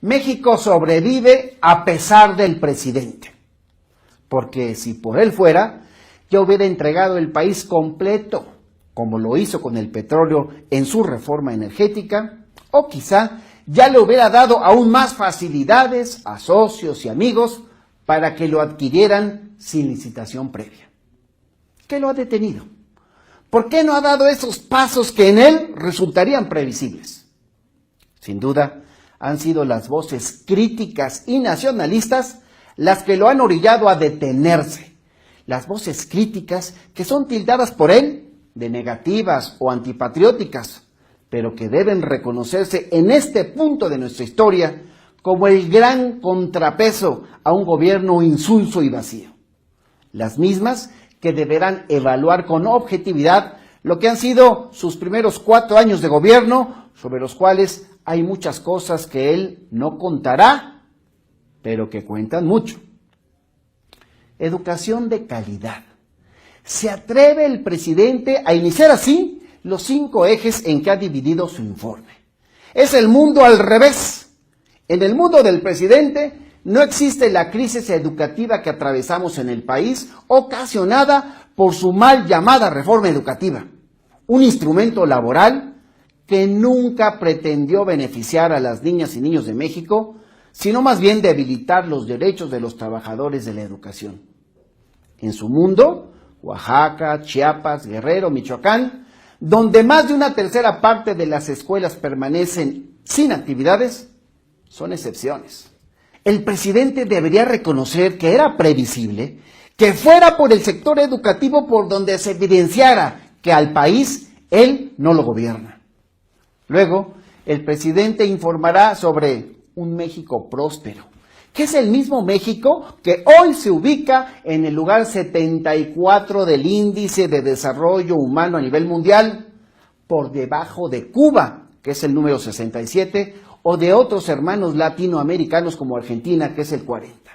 México sobrevive a pesar del presidente. Porque si por él fuera, ya hubiera entregado el país completo, como lo hizo con el petróleo en su reforma energética, o quizá ya le hubiera dado aún más facilidades a socios y amigos para que lo adquirieran sin licitación previa. ¿Qué lo ha detenido? ¿Por qué no ha dado esos pasos que en él resultarían previsibles? Sin duda, han sido las voces críticas y nacionalistas las que lo han orillado a detenerse. Las voces críticas que son tildadas por él de negativas o antipatrióticas, pero que deben reconocerse en este punto de nuestra historia como el gran contrapeso a un gobierno insulso y vacío. Las mismas que deberán evaluar con objetividad lo que han sido sus primeros 4 años de gobierno, sobre los cuales hay muchas cosas que él no contará, pero que cuentan mucho. Educación de calidad. ¿Se atreve el presidente a iniciar así los 5 ejes en que ha dividido su informe? Es el mundo al revés. En el mundo del presidente no existe la crisis educativa que atravesamos en el país, ocasionada por su mal llamada reforma educativa, un instrumento laboral que nunca pretendió beneficiar a las niñas y niños de México, sino más bien debilitar los derechos de los trabajadores de la educación. En su mundo, Oaxaca, Chiapas, Guerrero, Michoacán, donde más de una tercera parte de las escuelas permanecen sin actividades, son excepciones. El presidente debería reconocer que era previsible que fuera por el sector educativo por donde se evidenciara que al país él no lo gobierna. Luego, el presidente informará sobre un México próspero, que es el mismo México que hoy se ubica en el lugar 74 del índice de desarrollo humano a nivel mundial, por debajo de Cuba, que es el número 67, o de otros hermanos latinoamericanos como Argentina, que es el 40.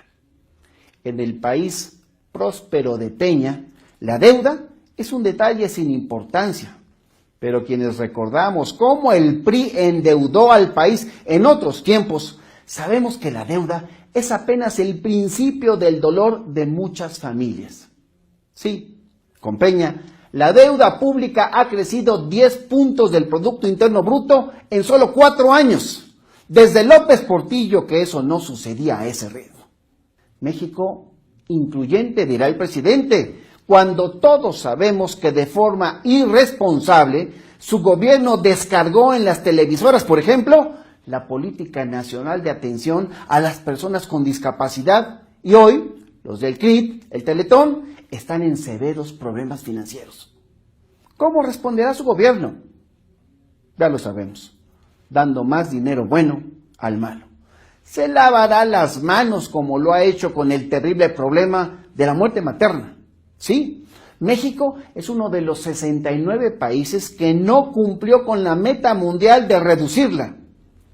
En el país próspero de Peña, la deuda es un detalle sin importancia, pero quienes recordamos cómo el PRI endeudó al país en otros tiempos, sabemos que la deuda es apenas el principio del dolor de muchas familias. Sí, con Peña, la deuda pública ha crecido 10 puntos del Producto Interno Bruto en solo 4 años. Desde López Portillo que eso no sucedía a ese ritmo. México incluyente, dirá el presidente, cuando todos sabemos que de forma irresponsable su gobierno descargó en las televisoras, por ejemplo, la política nacional de atención a las personas con discapacidad, y hoy los del CRIT, el Teletón, están en severos problemas financieros. ¿Cómo responderá su gobierno? Ya lo sabemos, dando más dinero bueno al malo. Se lavará las manos como lo ha hecho con el terrible problema de la muerte materna. Sí, México es uno de los 69 países que no cumplió con la meta mundial de reducirla.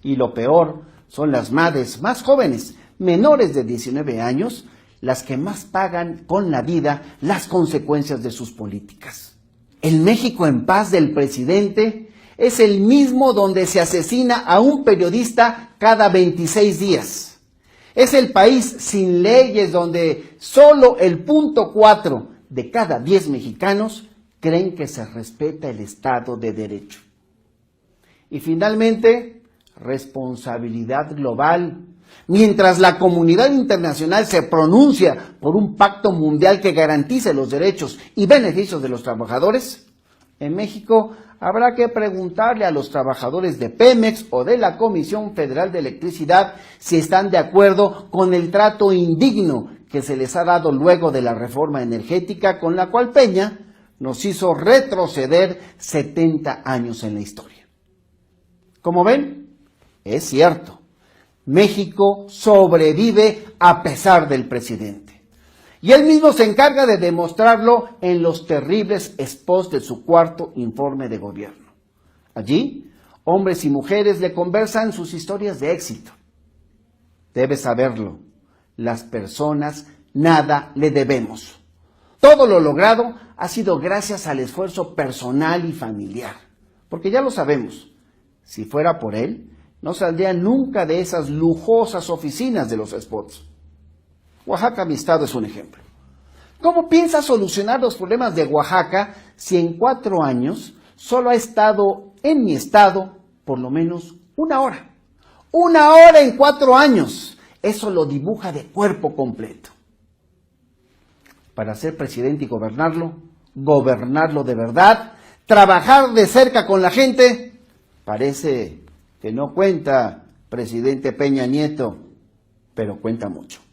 Y lo peor son las madres más jóvenes, menores de 19 años, las que más pagan con la vida las consecuencias de sus políticas. El México en paz del presidente es el mismo donde se asesina a un periodista cada 26 días. Es el país sin leyes donde solo el 0.4 de cada 10 mexicanos creen que se respeta el Estado de Derecho. Y finalmente, responsabilidad global. Mientras la comunidad internacional se pronuncia por un pacto mundial que garantice los derechos y beneficios de los trabajadores, en México habrá que preguntarle a los trabajadores de Pemex o de la Comisión Federal de Electricidad si están de acuerdo con el trato indigno que se les ha dado luego de la reforma energética con la cual Peña nos hizo retroceder 70 años en la historia. Como ven, es cierto, México sobrevive a pesar del presidente. Y él mismo se encarga de demostrarlo en los terribles spots de su 4º informe de gobierno. Allí, hombres y mujeres le conversan sus historias de éxito. Debe saberlo, las personas nada le debemos. Todo lo logrado ha sido gracias al esfuerzo personal y familiar. Porque ya lo sabemos, si fuera por él, no saldría nunca de esas lujosas oficinas de los spots. Oaxaca, mi estado, es un ejemplo. ¿Cómo piensa solucionar los problemas de Oaxaca si en 4 años solo ha estado en mi estado por lo menos 1 hora? 1 hora en 4 años. Eso lo dibuja de cuerpo completo. Para ser presidente y gobernarlo de verdad, trabajar de cerca con la gente, parece que no cuenta, presidente Peña Nieto, pero cuenta mucho.